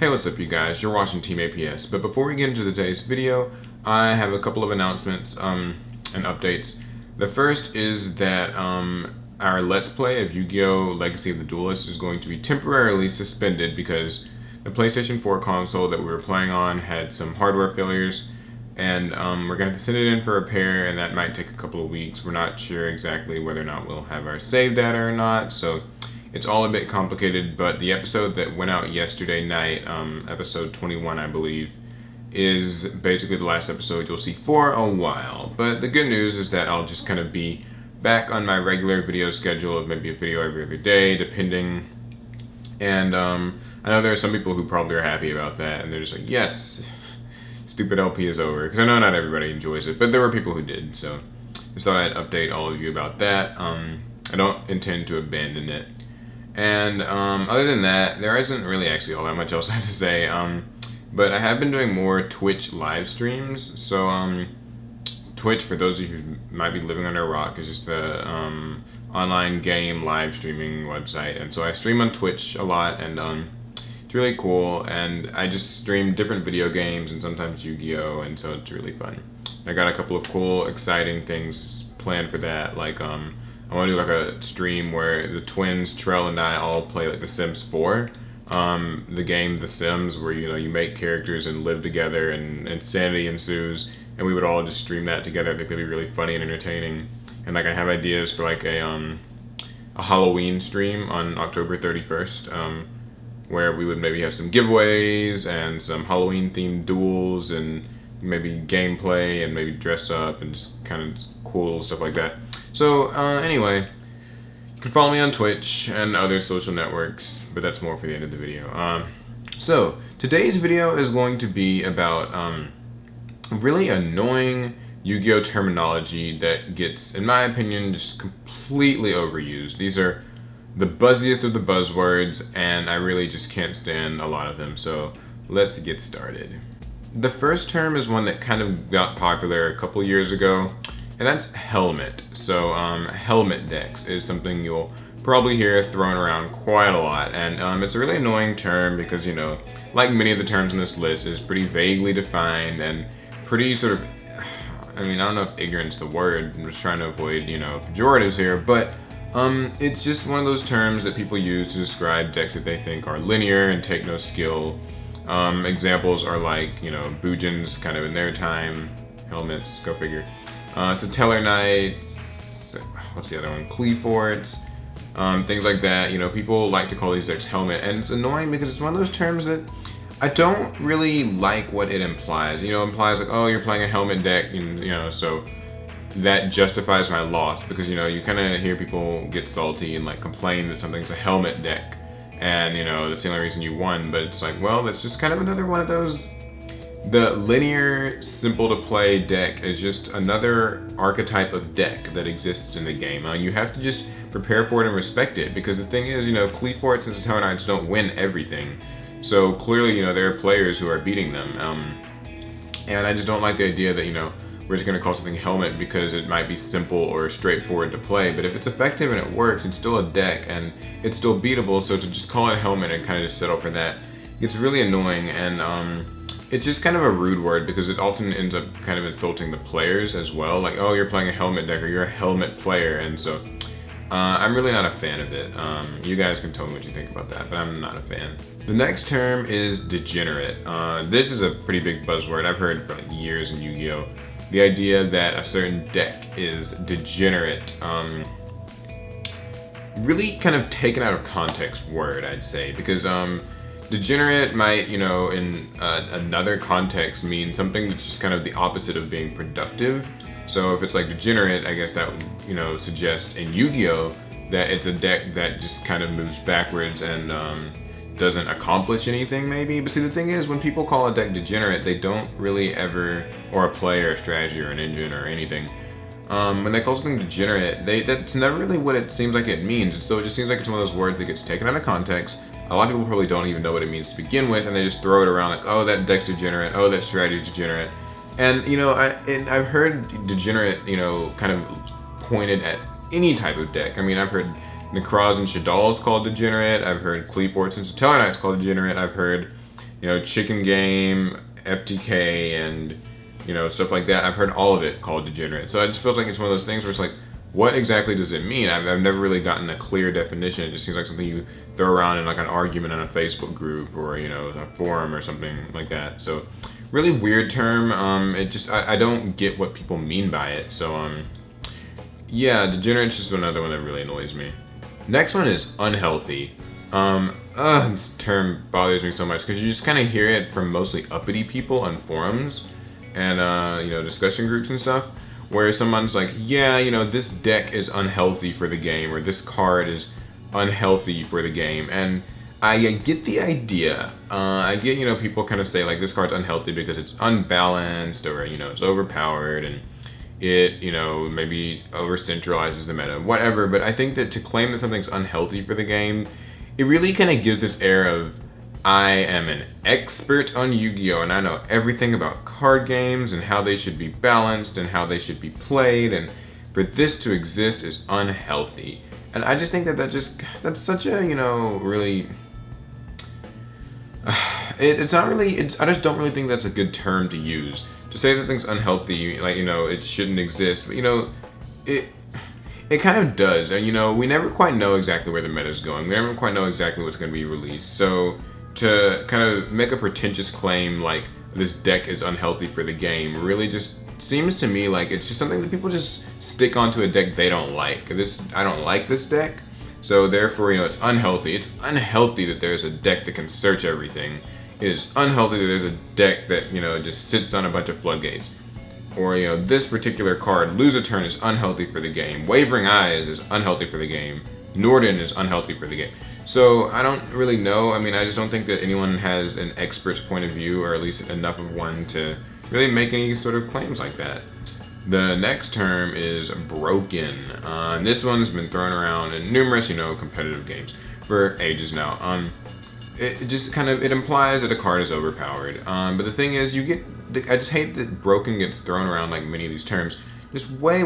Hey, what's up you guys? You're watching Team APS, but before we get into today's video, I have a couple of announcements and updates. The first is that our Let's Play of Yu-Gi-Oh! Legacy of the Duelist is going to be temporarily suspended because the PlayStation 4 console that we were playing on had some hardware failures, and we're going to send it in for repair, and that might take a couple of weeks. We're not sure exactly whether or not we'll have our save data or not, so it's all a bit complicated. But the episode that went out yesterday night, episode 21 I believe, is basically the last episode you'll see for a while. But the good news is that I'll just kind of be back on my regular video schedule of maybe a video every other day, depending. And I know there are some people who probably are happy about that, and they're just like, yes, stupid LP is over. Because I know not everybody enjoys it, but there were people who did, so just thought I'd update all of you about that. I don't intend to abandon it. And other than that, there isn't really actually all that much else I have to say. But I have been doing more Twitch live streams. So Twitch, for those of you who might be living under a rock, is just the online game live streaming website. And so I stream on Twitch a lot, and it's really cool. And I just stream different video games and sometimes Yu-Gi-Oh! And so it's really fun. I got a couple of cool, exciting things planned for that, like I want to do like a stream where the twins, Trell and I, all play like The Sims 4. The game The Sims, where you make characters and live together and insanity ensues, and we would all just stream that together. I think that'd be really funny and entertaining. And like I have ideas for like a Halloween stream on October 31st, where we would maybe have some giveaways and some Halloween themed duels and maybe gameplay and maybe dress up and just kind of cool stuff like that. So anyway, you can follow me on Twitch and other social networks, but that's more for the end of the video. So today's video is going to be about really annoying Yu-Gi-Oh! Terminology that gets, in my opinion, just completely overused. These are the buzziest of the buzzwords, and I really just can't stand a lot of them, so let's get started. The first term is one that kind of got popular a couple years ago, and that's helmet. So helmet decks is something you'll probably hear thrown around quite a lot, and it's a really annoying term because, like many of the terms on this list, is pretty vaguely defined and pretty sort of, I don't know if ignorant's the word, I'm just trying to avoid, pejoratives here, but it's just one of those terms that people use to describe decks that they think are linear and take no skill. Examples are like, Bujins kind of in their time, helmets, go figure. Satellar Knights, what's the other one? Cleaforts, things like that. People like to call these decks helmet, and it's annoying because it's one of those terms that I don't really like what it implies. It implies like, oh, you're playing a helmet deck, and, so that justifies my loss because, you kind of hear people get salty and like complain that something's a helmet deck, and, that's the only reason you won, but it's like, well, that's just kind of another one of those. The linear, simple to play deck is just another archetype of deck that exists in the game. You have to just prepare for it and respect it, because the thing is, Cleaforts and Satellar Knights don't win everything. So clearly, there are players who are beating them. And I just don't like the idea that, we're just going to call something helmet because it might be simple or straightforward to play. But if it's effective and it works, it's still a deck and it's still beatable. So to just call it helmet and kind of just settle for that, it's really annoying. And it's just kind of a rude word because it often ends up kind of insulting the players as well. Like, oh, you're playing a helmet deck, or you're a helmet player. And so I'm really not a fan of it. You guys can tell me what you think about that, but I'm not a fan. The next term is Degenerate. This is a pretty big buzzword. I've heard for like years in Yu-Gi-Oh! The idea that a certain deck is degenerate, really kind of taken out of context word, I'd say, because degenerate might, in another context mean something that's just kind of the opposite of being productive. So if it's like degenerate, I guess that would, suggest in Yu-Gi-Oh! That it's a deck that just kind of moves backwards and doesn't accomplish anything, maybe. But see, the thing is, when people call a deck degenerate, they don't really ever, or a play or a strategy or an engine or anything, when they call something degenerate, that's never really what it seems like it means. And so it just seems like it's one of those words that gets taken out of context. A lot of people probably don't even know what it means to begin with, and they just throw it around like, oh, that deck's degenerate, oh, that strategy's degenerate. And, I've heard degenerate, kind of pointed at any type of deck. I've heard Necroz and Shadal's called degenerate. I've heard Cleaforts and Satellar Knights called degenerate. I've heard Chicken Game, FTK, and stuff like that. I've heard all of it called Degenerate. So it just feels like it's one of those things where it's like, what exactly does it mean? I've never really gotten a clear definition. It just seems like something you throw around in like an argument on a Facebook group or a forum or something like that. So really weird term. I don't get what people mean by it. So yeah, Degenerate's just another one that really annoys me. Next one is unhealthy. This term bothers me so much because you just kind of hear it from mostly uppity people on forums and discussion groups and stuff, where someone's like, yeah, this deck is unhealthy for the game, or this card is unhealthy for the game. And I get the idea. I get, people kind of say like this card's unhealthy because it's unbalanced, or it's overpowered, and it, maybe over centralizes the meta, whatever. But I think that to claim that something's unhealthy for the game, it really kind of gives this air of, I am an expert on Yu-Gi-Oh! And I know everything about card games and how they should be balanced and how they should be played, and for this to exist is unhealthy. And I just think that's such a, really... it's not really, I just don't really think that's a good term to use. To say that thing's unhealthy, like, it shouldn't exist, but, it kind of does. And, we never quite know exactly where the meta's going. We never quite know exactly what's going to be released. So to kind of make a pretentious claim like this deck is unhealthy for the game really just seems to me like it's just something that people just stick onto a deck they don't like. I don't like this deck, so therefore, it's unhealthy. It's unhealthy that there's a deck that can search everything. It is unhealthy that there's a deck that, just sits on a bunch of floodgates. Or, this particular card, lose a turn, is unhealthy for the game. Wavering Eyes is unhealthy for the game. Norden is unhealthy for the game. So I don't really know. I just don't think that anyone has an expert's point of view, or at least enough of one to really make any sort of claims like that. The next term is broken. This one's been thrown around in numerous, competitive games for ages now. It just kind of, it implies that a card is overpowered. But the thing is, I just hate that broken gets thrown around like many of these terms. Just way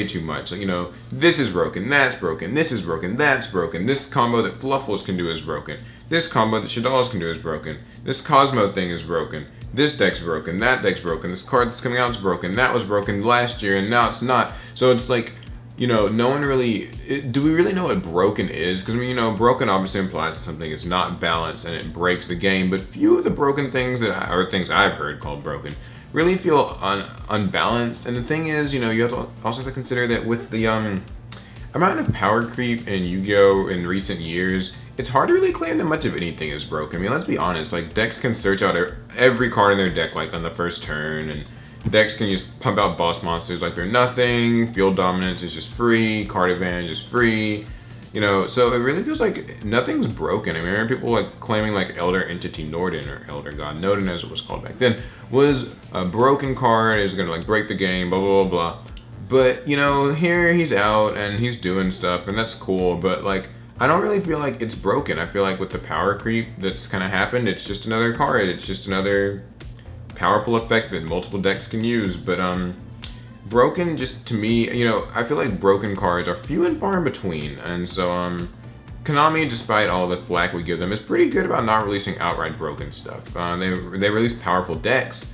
too much. Like, this is broken, that's broken, this is broken, that's broken. This combo that Fluffles can do is broken. This combo that Shadalls can do is broken. This Cosmo thing is broken. This deck's broken, that deck's broken. This card that's coming out is broken, that was broken last year, and now it's not. So it's like, no one really... do we really know what broken is? Because, broken obviously implies that something is not balanced and it breaks the game, but few of the broken things or things I've heard called broken really feel unbalanced. And the thing is, you have to also have to consider that with the amount of power creep in Yu-Gi-Oh! In recent years, it's hard to really claim that much of anything is broken. Let's be honest, like, decks can search out every card in their deck, like, on the first turn, and decks can just pump out boss monsters like they're nothing, field dominance is just free, card advantage is free, so it really feels like nothing's broken. I remember people like claiming like Elder Entity Norden, or Elder God Norden as it was called back then, was a broken card, is gonna like break the game, blah blah blah blah. But here he's out and he's doing stuff, and that's cool, but like I don't really feel like it's broken. I feel like with the power creep that's kind of happened, it's just another card, it's just another powerful effect that multiple decks can use. But broken, just to me, I feel like broken cards are few and far in between. And so Konami, despite all the flack we give them, is pretty good about not releasing outright broken stuff. They release powerful decks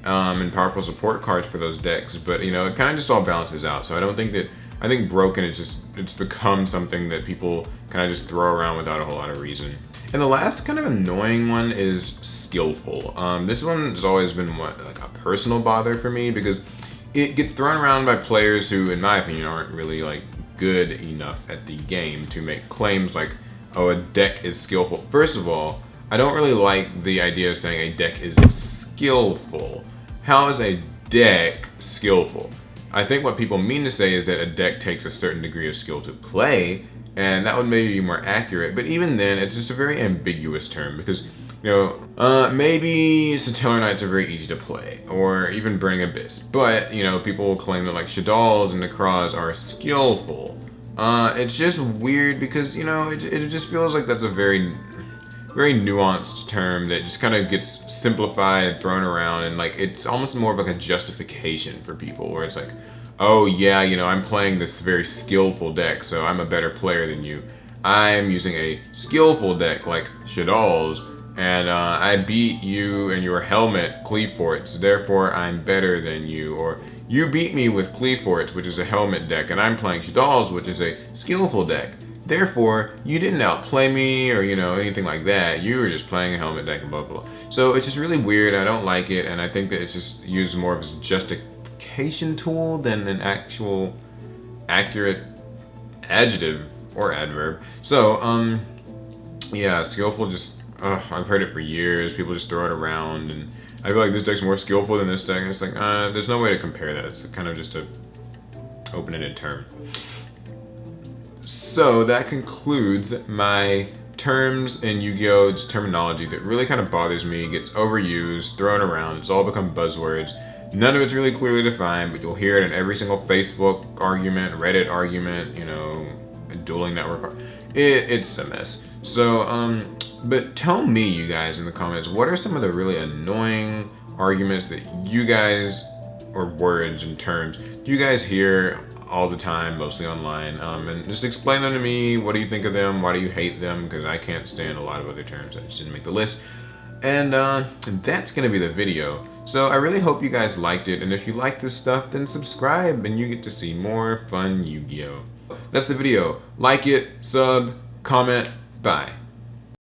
and powerful support cards for those decks, but it kind of just all balances out. So I think broken it's become something that people kind of just throw around without a whole lot of reason. And the last kind of annoying one is skillful. This one has always been like a personal bother for me, because it gets thrown around by players who, in my opinion, aren't really like good enough at the game to make claims like, oh, a deck is skillful. First of all, I don't really like the idea of saying a deck is skillful. How is a deck skillful? I think what people mean to say is that a deck takes a certain degree of skill to play, and that would maybe be more accurate. But even then, it's just a very ambiguous term, because maybe Satellar Knights are very easy to play, or even Burning Abyss, but people will claim that like Shadalls and Necroz are skillful. It's just weird, because it just feels like that's a very nuanced term that just kind of gets simplified and thrown around, and like it's almost more of like a justification for people, where it's like, oh yeah, I'm playing this very skillful deck, so I'm a better player than you. I'm using a skillful deck like Shadalls, and I beat you and your helmet Cleaforts, therefore I'm better than you. Or you beat me with Cleaforts, which is a helmet deck, and I'm playing Shadal's, which is a skillful deck. Therefore, you didn't outplay me or, anything like that. You were just playing a helmet deck and blah, blah, blah. So it's just really weird. I don't like it, and I think that it's just used more of as a justification tool than an actual accurate adjective or adverb. So, yeah, skillful just, I've heard it for years. People just throw it around, and I feel like this deck's more skillful than this deck, and it's like, there's no way to compare that. It's kind of just a open-ended term. So that concludes my terms in Yu-Gi-Oh's terminology that really kind of bothers me, gets overused, thrown around, it's all become buzzwords. None of it's really clearly defined, but you'll hear it in every single Facebook argument, Reddit argument, Dueling Network. It's a mess. So, but tell me, you guys, in the comments, what are some of the really annoying arguments that you guys, or words and terms, you guys hear all the time, mostly online, and just explain them to me. What do you think of them? Why do you hate them? Because I can't stand a lot of other terms that just didn't make the list. And that's gonna be the video. So I really hope you guys liked it, and if you like this stuff, then subscribe and you get to see more fun Yu-Gi-Oh! That's the video. Like it, sub, comment, bye.